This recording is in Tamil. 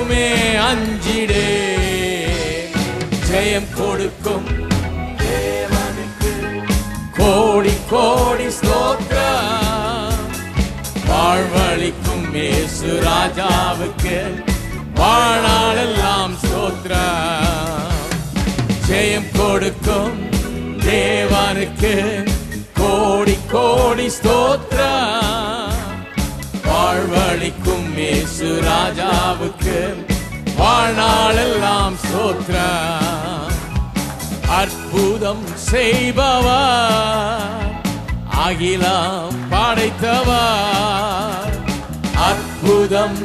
எதுக்குமே அஞ்சிடே. ஜெயம் கொடுக்கும் தேவனுக்கு கோடி கோடி ஸ்தோத்திரம். வாழ்வளிக்கும் இயேசு ராஜாவுக்கு வாழ்நாளெல்லாம் ஸ்தோத்திரம். ஜெயம் கொடுக்கும் தேவனுக்கு கோடி கோடி ஸ்தோத்திரம். வாழ்வளிக்கும் இயேசு ராஜாவுக்கு வாழ்நாளெல்லாம் ஸ்தோத்திரம். அற்புதம் செய்பவர், அகிலம் படைத்தவர், அற்புதம்